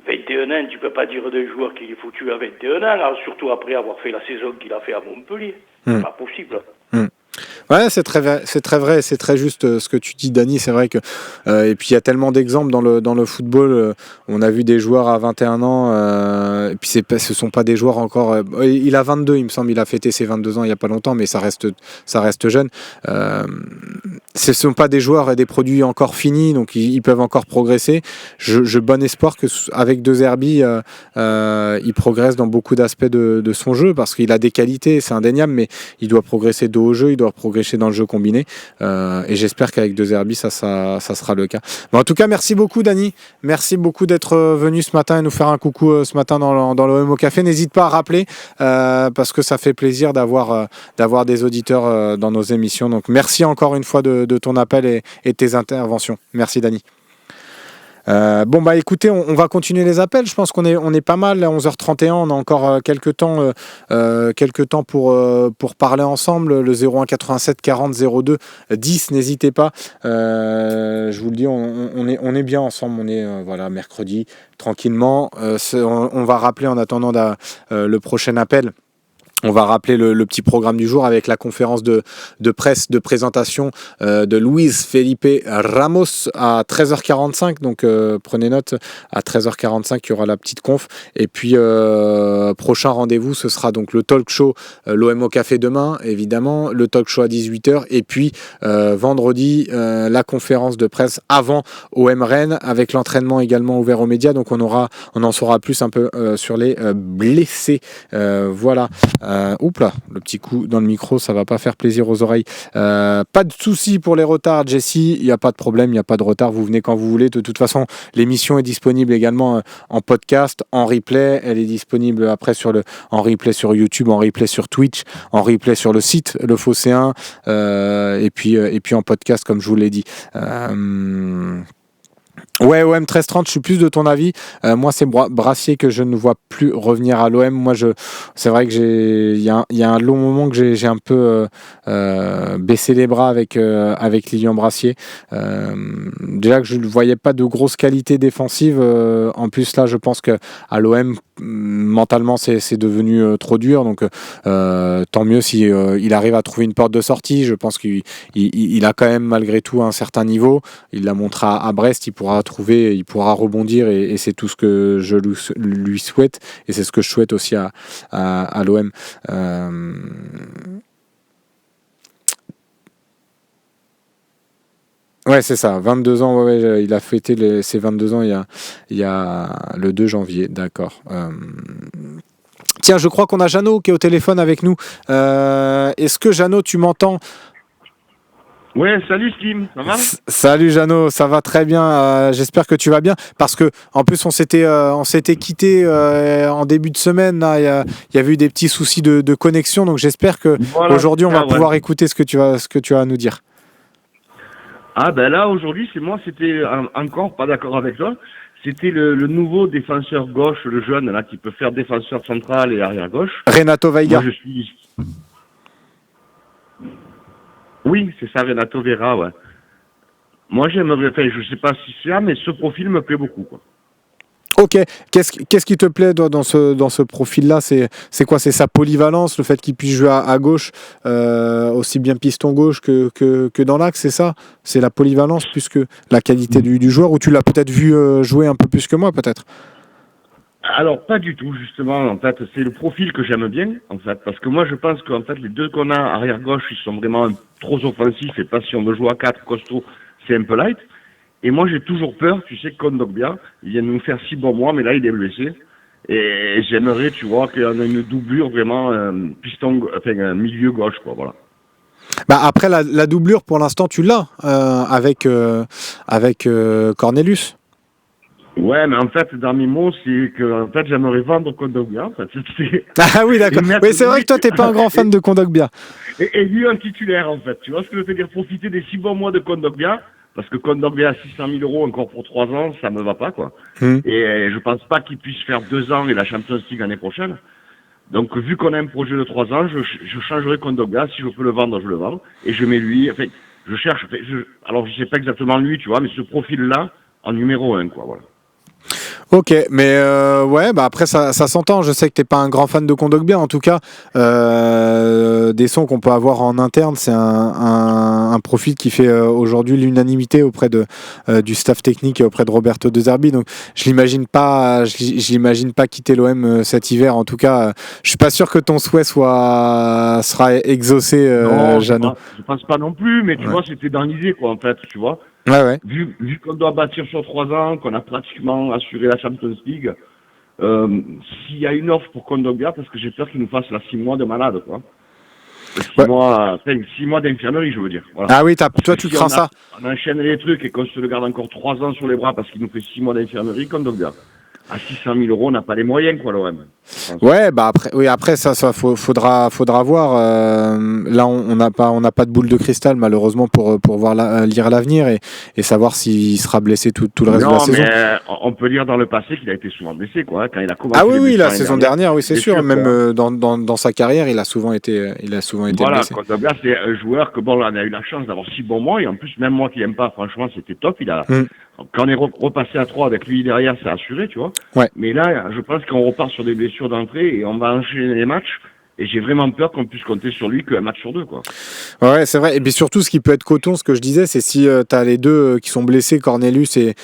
21 ans, tu peux pas dire d'un joueur qu'il est foutu à 21 ans, alors surtout après avoir fait la saison qu'il a fait à Montpellier. C'est pas possible. Ouais, c'est très vrai, c'est très juste ce que tu dis, Dany. C'est vrai que et puis il y a tellement d'exemples dans le football. On a vu des joueurs à 21 ans, et puis ce sont pas des joueurs encore. Il a 22, il me semble, il a fêté ses 22 ans il y a pas longtemps, mais ça reste jeune. Ce sont pas des joueurs et des produits encore finis, donc ils peuvent encore progresser. Je bon espoir que avec De Zerbi, il progresse dans beaucoup d'aspects de son jeu, parce qu'il a des qualités, c'est indéniable, mais il doit progresser de haut jeu, il doit progresser dans le jeu combiné, et j'espère qu'avec De Zerbi ça sera le cas. Mais en tout cas, merci beaucoup, Dany, merci beaucoup d'être venu ce matin et nous faire un coucou ce matin dans l'OM au Café. N'hésite pas à rappeler, parce que ça fait plaisir d'avoir des auditeurs dans nos émissions. Donc merci encore une fois de ton appel et tes interventions. Merci, Dany. Bon, bah écoutez, on va continuer les appels. Je pense qu'on est pas mal à 11h31. On a encore quelques temps pour parler ensemble. Le 01 87 40 02 10, n'hésitez pas. Je vous le dis, on est bien ensemble. On est voilà, mercredi, tranquillement. On va rappeler en attendant le prochain appel. On va rappeler le petit programme du jour avec la conférence de presse de présentation de Luis Felipe Ramos à 13h45. Donc prenez note, à 13h45 il y aura la petite conf. Et puis prochain rendez-vous, ce sera donc le talk show l'OM au Café demain, évidemment, le talk show à 18h. Et puis vendredi, la conférence de presse avant OM Rennes, avec l'entraînement également ouvert aux médias. Donc on en saura plus un peu sur les blessés. Voilà. Oups là, le petit coup dans le micro, ça va pas faire plaisir aux oreilles. Pas de souci pour les retards, Jessie, il n'y a pas de problème, il n'y a pas de retard, vous venez quand vous voulez. De toute façon, l'émission est disponible également en podcast, en replay. Elle est disponible après en replay sur YouTube, en replay sur Twitch, en replay sur le site Le Phocéen, et puis en podcast, comme je vous l'ai dit. Ouais, OM 13-30, je suis plus de ton avis. Moi, c'est Brassier que je ne vois plus revenir à l'OM. Moi, c'est vrai que il y a un long moment que j'ai un peu baissé les bras avec Lilian Brassier. Déjà que je ne voyais pas de grosses qualités défensives. En plus, là, je pense que à l'OM, mentalement, c'est devenu trop dur. Donc, tant mieux si il arrive à trouver une porte de sortie. Je pense qu'il a quand même malgré tout un certain niveau. Il l'a montré à Brest. Il pourra rebondir, et c'est tout ce que je lui souhaite, et c'est ce que je souhaite aussi à l'OM. Ouais, c'est ça, 22 ans, ouais, il a fêté ses 22 ans il y a le 2 janvier, d'accord. Tiens, je crois qu'on a Jeannot qui est au téléphone avec nous. Est-ce que Jeannot, tu m'entends ? Ouais, salut Slim, ça va ? Salut Jeannot, ça va très bien. J'espère que tu vas bien, parce que en plus on s'était quitté en début de semaine. Là, il y avait eu des petits soucis de connexion, donc j'espère que aujourd'hui on va pouvoir écouter ce que tu as à nous dire. Ah ben là aujourd'hui c'était encore pas d'accord avec toi. C'était le nouveau défenseur gauche, le jeune là qui peut faire défenseur central et arrière gauche. Renato Veiga. Oui, c'est ça, Renato Vera, ouais. Moi, je sais pas si c'est ça, mais ce profil me plaît beaucoup, quoi. Ok, qu'est-ce qui te plaît toi, dans ce profil-là? C'est quoi? C'est sa polyvalence, le fait qu'il puisse jouer à gauche, aussi bien piston gauche que dans l'axe, c'est ça? C'est la polyvalence plus que la qualité du joueur, ou tu l'as peut-être vu jouer un peu plus que moi, peut-être? Alors, pas du tout, justement. En fait, c'est le profil que j'aime bien, en fait. Parce que moi, je pense qu'en fait, les deux qu'on a arrière-gauche, ils sont vraiment trop offensifs. Et pas si on veut jouer à 4 costaud, c'est un peu light. Et moi, j'ai toujours peur, tu sais, que Kondogbia, il vient de nous faire 6 bons mois, mais là, il est blessé. Et j'aimerais, tu vois, qu'il y en ait une doublure vraiment milieu gauche, quoi, voilà. Bah après, la doublure, pour l'instant, tu l'as avec Cornelius. Ouais, mais en fait, dans mes mots, c'est que, en fait, j'aimerais vendre Kondogbia, en fait. Ah oui, d'accord. Oui, c'est vrai que toi, t'es pas un grand fan de Kondogbia. Et lui, un titulaire, en fait. Tu vois ce que je veux dire? Profiter des 6 bons mois de Kondogbia. Parce que Kondogbia à 600 000 euros encore pour 3 ans, ça me va pas, quoi. Et je pense pas qu'il puisse faire 2 ans et la Champions League l'année prochaine. Donc, vu qu'on a un projet de 3 ans, je changerai Kondogbia. Si je peux le vendre, je le vends. Et je mets lui, enfin, je cherche, alors je sais pas exactement lui, tu vois, mais ce profil-là, en numéro 1, quoi, voilà. Ok, mais ouais, bah après ça s'entend. Je sais que t'es pas un grand fan de Kondogbia, en tout cas, des sons qu'on peut avoir en interne, c'est un profil qui fait aujourd'hui l'unanimité auprès du staff technique et auprès de Roberto De Zerbi. Donc je l'imagine pas quitter l'OM cet hiver. En tout cas, je suis pas sûr que ton souhait sera exaucé, Non, Jeannot. je pense pas non plus, mais tu vois, c'était dans l'idée, quoi, en fait, tu vois. Ouais. Vu qu'on doit bâtir sur 3 ans, qu'on a pratiquement assuré la Champions League, s'il y a une offre pour Kondogbia, parce que j'ai peur qu'il nous fasse là 6 mois de malade, quoi. 6 mois d'infirmerie, je veux dire. Voilà. Ah oui, toi tu crains ça. On enchaîne les trucs et qu'on se le garde encore 3 ans sur les bras parce qu'il nous fait 6 mois d'infirmerie, Kondogbia. À 600 000 euros, on n'a pas les moyens, quoi, l'OM. Ouais, bah après ça faudra voir. Là, on n'a pas de boule de cristal malheureusement pour voir lire l'avenir et savoir s'il sera blessé tout le reste de la saison. Non, mais on peut lire dans le passé qu'il a été souvent blessé, quoi. Quand il a commencé. Ah oui, la saison dernière, oui, c'est sûr. sûr. Même dans sa carrière, il a souvent été voilà, blessé. Kondogbia, c'est un joueur que on a eu la chance d'avoir 6 bons mois et en plus, même moi qui l'aime pas, franchement, c'était top. Quand on est repassé à 3 avec lui derrière, c'est assuré, tu vois. Ouais. Mais là, je pense qu'on repart sur des blessures d'entrée et on va enchaîner les matchs. Et j'ai vraiment peur qu'on puisse compter sur lui qu'un match sur 2, quoi. Ouais, c'est vrai. Et puis surtout, ce qui peut être coton, ce que je disais, c'est si tu as les deux qui sont blessés, Cornelius et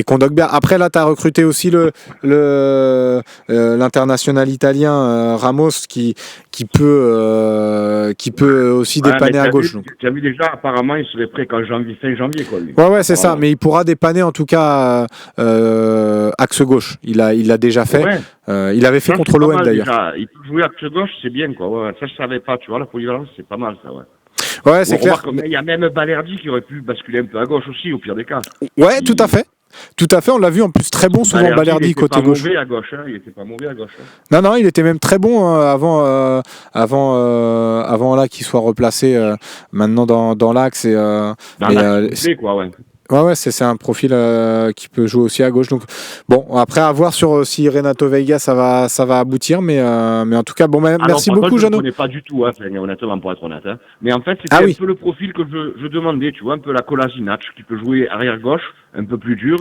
Kondogbia. Après, là, tu as recruté aussi l'international italien Ramos qui peut aussi dépanner à gauche. Tu as vu déjà, apparemment, il serait prêt fin janvier, quoi. Lui. Ouais, c'est ça. Mais il pourra dépanner en tout cas axe gauche. Il l'a déjà fait. Ouais. Il avait fait contre l'OM d'ailleurs. Déjà. Il peut jouer axe gauche, c'est bien, quoi. Ouais, ça, je savais pas. Tu vois, la polyvalence, c'est pas mal, ça, ouais. Ouais, c'est clair. Il y a même Balerdi qui aurait pu basculer un peu à gauche aussi, au pire des cas. Ouais, tout à fait. Tout à fait, on l'a vu en plus très bon souvent Balerdi côté gauche. Il était pas mauvais à gauche. Hein. Non, il était même très bon avant là qu'il soit replacé maintenant dans l'axe et quoi, ouais. Ouais, c'est un profil qui peut jouer aussi à gauche. Donc bon, après à voir sur si Renato Veiga ça va aboutir, mais en tout cas bon, merci beaucoup, Jeannot. Je ne connais pas du tout, honnêtement pour être honnête. Hein. Mais en fait, c'était un peu le profil que je demandais, tu vois, un peu la Kolasinac qui peut jouer arrière gauche, un peu plus dur,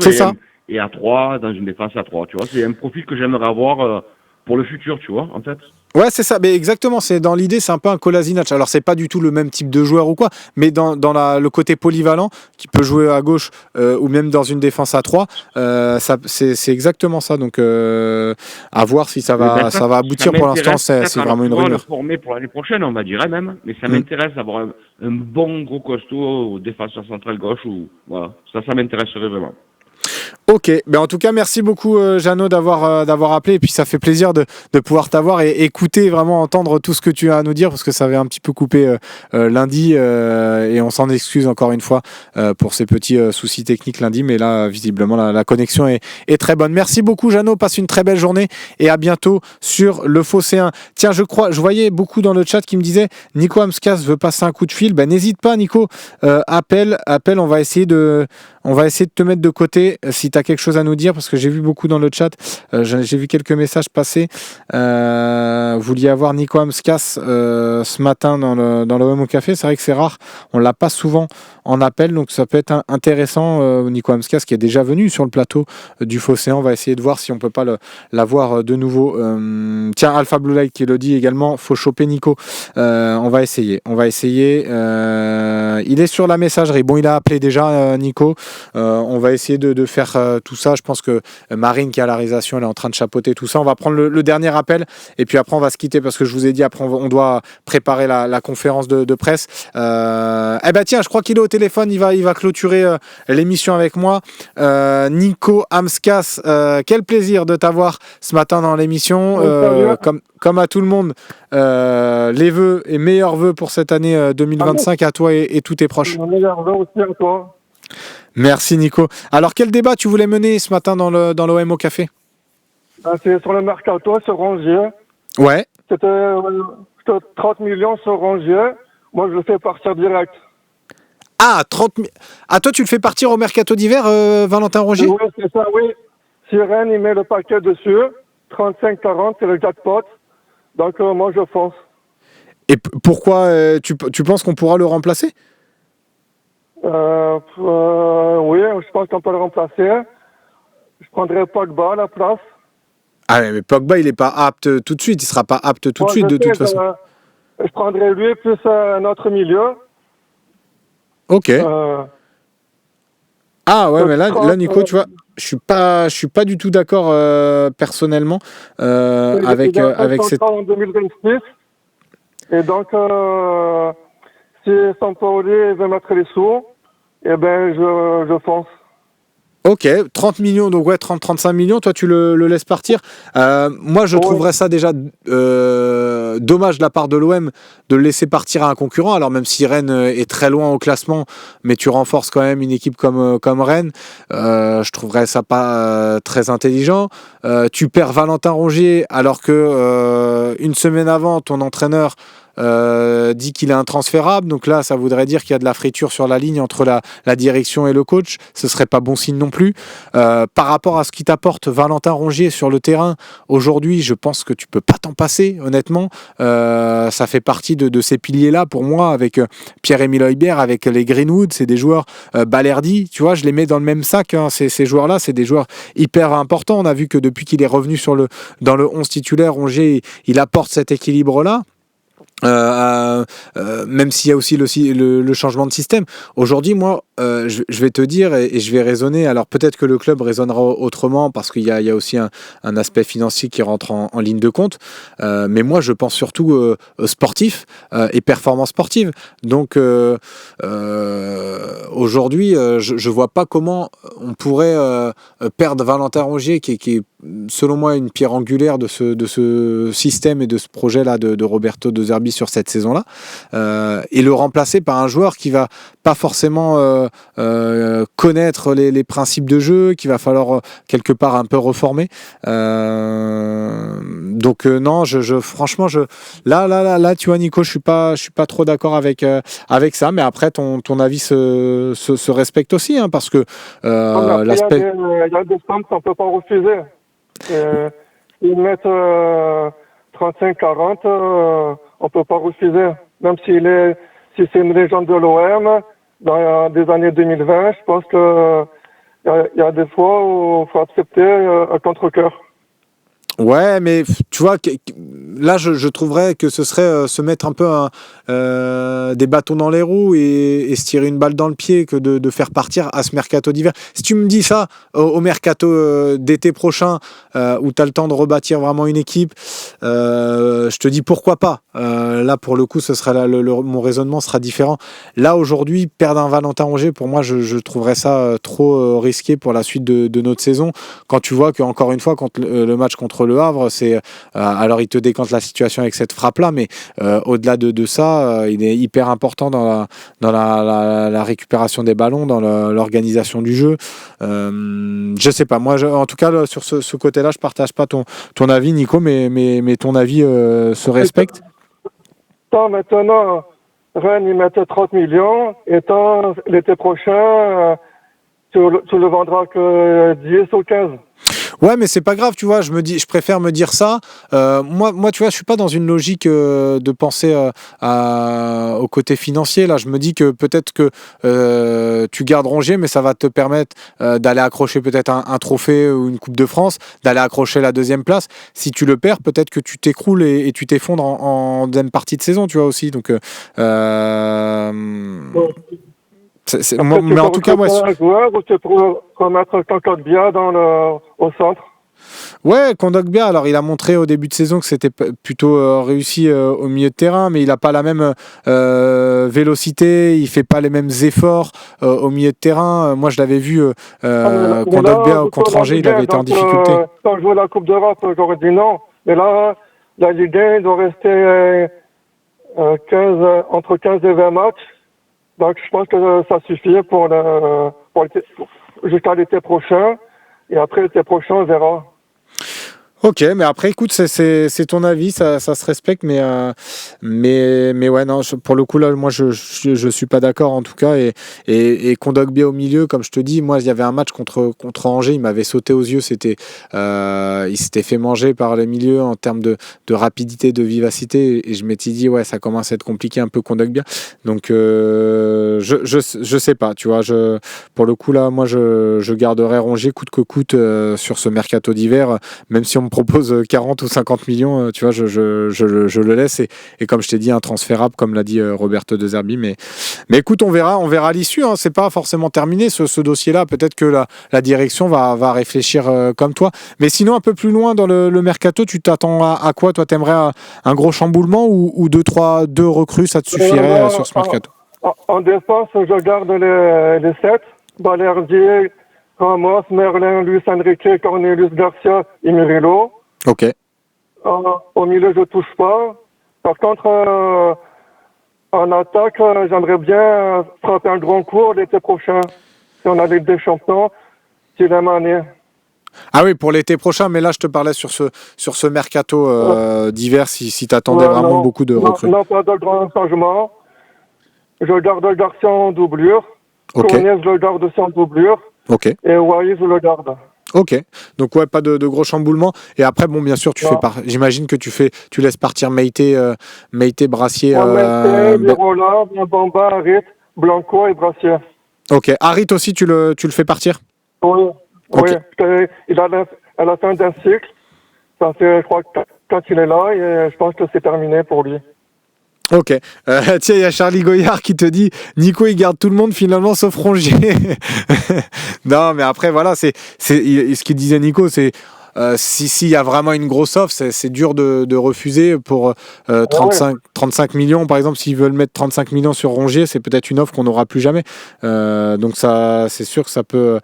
et à 3 dans une défense à 3. Tu vois, c'est un profil que j'aimerais avoir pour le futur, tu vois, en fait. Ouais, c'est ça, mais exactement, c'est dans l'idée, c'est un peu un Kolasinac. Alors, c'est pas du tout le même type de joueur ou quoi, mais dans le côté polyvalent, qui peut jouer à gauche ou même dans une défense à 3, c'est exactement ça. Donc, à voir si ça va aboutir. Pour l'instant, c'est vraiment une rumeur. Le former pour l'année prochaine, on va dire même, mais ça m'intéresse d'avoir un bon gros costaud au défenseur central gauche. Voilà, ça m'intéresserait vraiment. Ok, en tout cas merci beaucoup Jeannot d'avoir appelé et puis ça fait plaisir de pouvoir t'avoir et écouter, vraiment entendre tout ce que tu as à nous dire parce que ça avait un petit peu coupé lundi et on s'en excuse encore une fois pour ces petits soucis techniques lundi, mais là visiblement la connexion est très bonne. Merci beaucoup Jeannot, passe une très belle journée et à bientôt sur le Phocéen. Tiens, je voyais beaucoup dans le chat qui me disaient Nico Amskas veut passer un coup de fil. N'hésite pas Nico, appelle, on va essayer de te mettre de côté si tu tu as quelque chose à nous dire, parce que j'ai vu beaucoup dans le chat, j'ai vu quelques messages passer. Vous vouliez avoir Nico Amskas ce matin dans l'OM au Café. C'est vrai que c'est rare, on ne l'a pas souvent en appel, donc ça peut être intéressant. Nico Amskas qui est déjà venu sur le plateau du Phocéen, on va essayer de voir si on ne peut pas l'avoir de nouveau. Tiens, Alpha Blue Light qui le dit également, faut choper Nico. On va essayer. Il est sur la messagerie. Bon, il a appelé déjà Nico. On va essayer de faire tout ça. Je pense que Marine qui a la réalisation, elle est en train de chapeauter tout ça. On va prendre le dernier appel et puis après on va se quitter parce que je vous ai dit après on doit préparer la conférence de presse. Eh ben tiens, je crois qu'il est au téléphone. Il va clôturer l'émission avec moi. Nico Amskas, quel plaisir de t'avoir ce matin dans l'émission. Comme à tout le monde, les vœux et meilleurs vœux pour cette année 2025 à toi et tous tes proches. Meilleurs vœux aussi à toi. Merci Nico. Alors quel débat tu voulais mener ce matin dans l'OM au Café? C'est sur le mercato, sur Rongier. Ouais. C'était 30 millions sur Rongier. Moi, je le fais partir direct. Ah, 30 000. Ah, toi, tu le fais partir au mercato d'hiver, Valentin Rongier? Oui, c'est ça, oui. Si Rennes, il met le paquet dessus, 35-40, c'est le jackpot. Donc, moi, je fonce. Et pourquoi tu penses qu'on pourra le remplacer? Oui, je pense qu'on peut le remplacer. Je prendrai Pogba à la place. Ah, mais Pogba, il n'est pas apte tout de suite. Il ne sera pas apte tout de suite, de toute façon. Je prendrai lui plus un autre milieu. Ok. Ah ouais, mais là, Nico, tu vois, je suis pas du tout d'accord personnellement avec cette. En 2026. Et donc, si Sampaoli veut mettre les sous, eh ben, je fonce. Ok, 30 millions, donc ouais, 30-35 millions, toi tu le laisses partir. Moi je trouverais ça déjà dommage de la part de l'OM de le laisser partir à un concurrent, alors même si Rennes est très loin au classement, mais tu renforces quand même une équipe comme Rennes, je trouverais ça pas très intelligent. Tu perds Valentin Rongier alors que une semaine avant ton entraîneur dit qu'il est intransférable, donc là ça voudrait dire qu'il y a de la friture sur la ligne entre la direction et le coach, ce serait pas bon signe non plus. Par rapport à ce qui t'apporte Valentin Rongier sur le terrain aujourd'hui, je pense que tu peux pas t'en passer honnêtement. Ça fait partie de ces piliers là pour moi avec Pierre-Emile Højbjerg, avec les Greenwood, c'est des joueurs Balerdi, tu vois, je les mets dans le même sac, hein. Ces joueurs là c'est des joueurs hyper importants. On a vu que depuis qu'il est revenu dans le 11 titulaire, Rongier il apporte cet équilibre là. Même s'il y a aussi le changement de système. Aujourd'hui, moi, je vais te dire et je vais raisonner. Alors peut-être que le club raisonnera autrement parce qu'il y a aussi un aspect financier qui rentre en ligne de compte. Mais moi, je pense surtout sportif et performance sportive. Donc aujourd'hui, je vois pas comment on pourrait perdre Valentin Rongier qui est selon moi une pierre angulaire de ce système et de ce projet-là de Roberto De Zerbi sur cette saison-là, et le remplacer par un joueur qui va pas forcément connaître les principes de jeu, qu'il va falloir quelque part un peu reformer. Donc non, franchement, là, tu vois, Nico, je suis pas trop d'accord avec ça, mais après ton avis se respecte aussi, hein, parce que l'aspect. Il y a des sommes qu'on peut pas refuser. Ils mettent 35-40, on peut pas refuser. Même si c'est une légende de l'OM, dans des années 2020, je pense que il y a des fois où il faut accepter un contre-cœur. Ouais, mais tu vois, là, je trouverais que ce serait se mettre un peu des bâtons dans les roues et se tirer une balle dans le pied que de faire partir à ce mercato d'hiver. Si tu me dis ça au mercato d'été prochain, où tu as le temps de rebâtir vraiment une équipe, je te dis pourquoi pas. Là, pour le coup, ce sera mon raisonnement sera différent. Là, aujourd'hui, perdre un Valentin Rongier, pour moi, je trouverais ça trop risqué pour la suite de notre saison. Quand tu vois qu'encore une fois, quand le match contre le Havre, c'est alors il te décante la situation avec cette frappe là, mais au-delà de ça, il est hyper important dans la récupération des ballons, dans l'organisation du jeu. Je sais pas, moi en tout cas sur ce côté-là, je partage pas ton avis, Nico, mais ton avis se respecte. Maintenant, Rennes ils mettent 30 millions et l'été prochain tu le vendras que 10 ou 15. Ouais, mais c'est pas grave, tu vois. Je préfère me dire ça. Moi, tu vois, je suis pas dans une logique de penser au côté financier. Là, je me dis que peut-être que tu gardes Rongier, mais ça va te permettre d'aller accrocher peut-être un trophée ou une Coupe de France, d'aller accrocher la 2e place. Si tu le perds, peut-être que tu t'écroules et tu t'effondres en deuxième partie de saison, tu vois aussi. Donc, Ouais. mais en tout cas, ouais. Un joueur ou tu peux remettre Kondogbia au centre. Ouais, Kondogbia, alors il a montré au début de saison que c'était plutôt réussi au milieu de terrain, mais il n'a pas la même vélocité, il fait pas les mêmes efforts au milieu de terrain. Moi, je l'avais vu, Kondogbia contre Angers, il avait été en difficulté. Quand je joue la Coupe d'Europe, j'aurais dit non. Mais là, la Ligue 1 doit rester entre 15 et 20 matchs. Donc, je pense que ça suffit jusqu'à l'été prochain. Et après l'été prochain, on verra. Ok, mais après, écoute, c'est ton avis, ça se respecte, mais ouais, non, pour le coup là, moi, je suis pas d'accord en tout cas, et Kondogbia au milieu, comme je te dis, moi, il y avait un match contre Angers, il m'avait sauté aux yeux, il s'était fait manger par les milieux en termes de rapidité, de vivacité, et je m'étais dit, ouais, ça commence à être compliqué un peu Kondogbia, donc je sais pas, tu vois, pour le coup là, moi, je garderai Rongier coûte que coûte sur ce mercato d'hiver, même si on me propose 40 ou 50 millions, tu vois, je le laisse, et comme je t'ai dit, intransférable, comme l'a dit Roberto De Zerbi, mais écoute, on verra à l'issue, hein, c'est pas forcément terminé ce dossier-là, peut-être que la direction va réfléchir comme toi, mais sinon un peu plus loin dans le mercato, tu t'attends à quoi? Toi, t'aimerais un gros chamboulement ou deux recrues, ça te suffirait sur ce mercato? En défense, je garde les 7, Balerdi, Ramos, Merlin, Luis Enrique, Cornelius Garcia et Murillo. Ok. Au milieu, je touche pas. Par contre, en attaque, j'aimerais bien frapper un grand coup l'été prochain. Si on a Ligue des Champions, c'est la année. Ah oui, pour l'été prochain, mais là, je te parlais sur ce mercato d'hiver, si tu attendais vraiment beaucoup de recrues. Non, pas de grand changement. Je garde Garcia en doublure. Ok. Cornelius, je le garde aussi en doublure. Ok. Et Wai, je le garde. Ok, donc ouais, pas de gros chamboulements. Et après, bon, bien sûr, j'imagine que tu laisses partir Meïté, Brassier. Meïté, Lirola, Bamba, Harit, Blanco et Brassier. Ok, Harit aussi, tu le fais partir? Oui, okay. Oui. Il a à la fin d'un cycle. Ça fait, je crois, quand il est là, et je pense que c'est terminé pour lui. Ok. Tiens, il y a Charlie Goyard qui te dit Nico, il garde tout le monde finalement sauf Rongier. Non, mais après, voilà, c'est ce qu'il disait Nico, c'est s'il y a vraiment une grosse offre, c'est dur de refuser pour 35 millions. Par exemple, s'ils veulent mettre 35 millions sur Rongier, c'est peut-être une offre qu'on n'aura plus jamais. Donc ça, c'est sûr que ça peut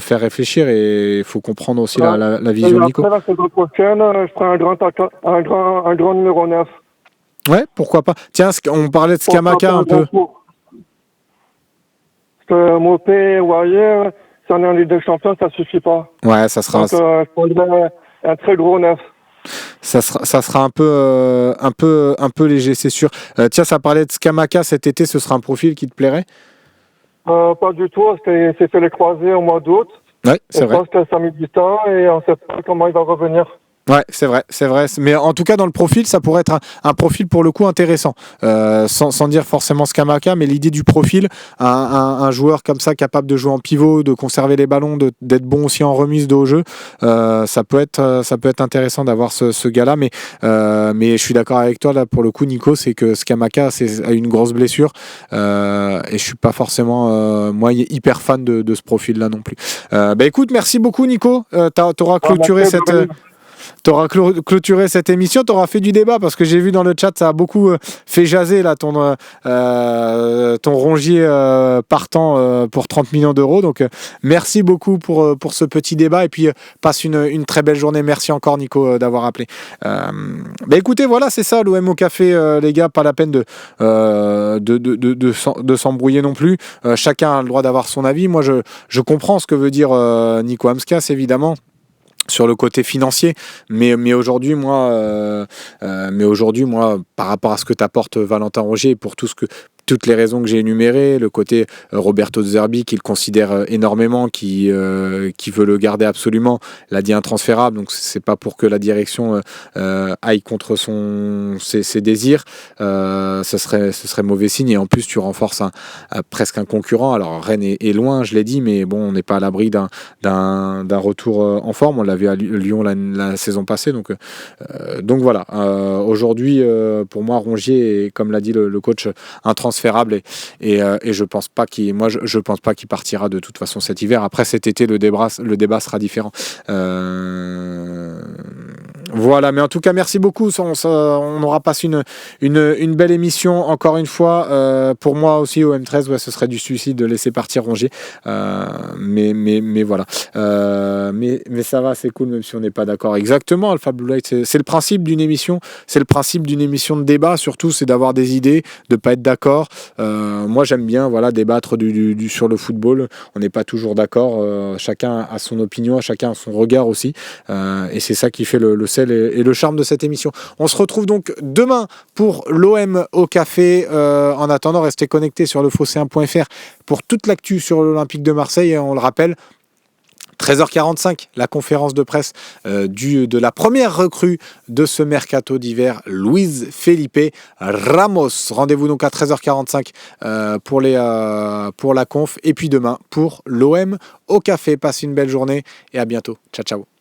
faire réfléchir, et il faut comprendre aussi la vision de Nico. Après, la saison prochaine, je prends un grand numéro 9. Ouais, pourquoi pas. Tiens, on parlait de Scamacca un peu. Parce que Mopé, Wai, si on est en Ligue des Champions, ça suffit pas. Ouais, ça sera. Donc, je prendrais un très gros 9. Ça sera un peu léger, c'est sûr. Tiens, ça parlait de Scamacca cet été, ce sera un profil qui te plairait? Pas du tout, parce qu'il s'est fait les croisés au mois d'août. Ouais, c'est vrai. Je pense que ça a mis du temps et on ne sait pas comment il va revenir. Ouais, c'est vrai. Mais en tout cas, dans le profil, ça pourrait être un profil pour le coup intéressant. Sans dire forcément Scamacca, mais l'idée du profil, un joueur comme ça, capable de jouer en pivot, de conserver les ballons, d'être bon aussi en remise de haut jeu, ça peut être intéressant d'avoir ce gars-là. Mais je suis d'accord avec toi là pour le coup, Nico, c'est que Scamacca a une grosse blessure, et je suis pas forcément moi hyper fan de ce profil-là non plus. Écoute, merci beaucoup, Nico. T'auras clôturé T'auras clôturé cette émission, t'auras fait du débat, parce que j'ai vu dans le chat, ça a beaucoup fait jaser là, ton Rongier partant pour 30 millions d'euros. Donc merci beaucoup pour ce petit débat, et puis passe une très belle journée. Merci encore, Nico, d'avoir appelé. Écoutez, voilà, c'est ça l'OM au café, les gars, pas la peine de s'embrouiller non plus. Chacun a le droit d'avoir son avis. Moi, je comprends ce que veut dire Nico Amskas, évidemment, sur le côté financier, mais aujourd'hui moi par rapport à ce que t'apporte Valentin Rongier, pour tout ce toutes les raisons que j'ai énumérées, le côté Roberto De Zerbi qu'il considère énormément, qui veut le garder absolument, l'a dit intransférable, donc c'est pas pour que la direction aille contre ses désirs, ce serait mauvais signe, et en plus tu renforces presque un concurrent. Alors Rennes est loin, je l'ai dit, mais bon, on n'est pas à l'abri d'un retour en forme, on l'a vu à Lyon la saison passée, donc voilà, aujourd'hui pour moi Rongier est, comme l'a dit le coach, intransférable, et je pense pas qu'il partira de toute façon cet hiver. Après cet été le débat sera différent. Voilà, mais en tout cas merci beaucoup, on aura passé une belle émission encore une fois. Pour moi aussi au M13, ce serait du suicide de laisser partir Rongier, mais voilà, mais ça va, c'est cool même si on n'est pas d'accord exactement. Alpha Blue Light, c'est le principe d'une émission, de débat, surtout c'est d'avoir des idées, de pas être d'accord. Moi j'aime bien débattre sur le football, on n'est pas toujours d'accord, chacun a son opinion, chacun a son regard aussi, et c'est ça qui fait le sel et le charme de cette émission. On se retrouve donc demain pour l'OM au café. En attendant, restez connectés sur lephocéen.fr pour toute l'actu sur l'Olympique de Marseille, et on le rappelle, 13h45, la conférence de presse de la première recrue de ce mercato d'hiver, Luis Felipe Ramos. Rendez-vous donc à 13h45 pour la conf, et puis demain pour l'OM au café. Passez une belle journée et à bientôt. Ciao, ciao.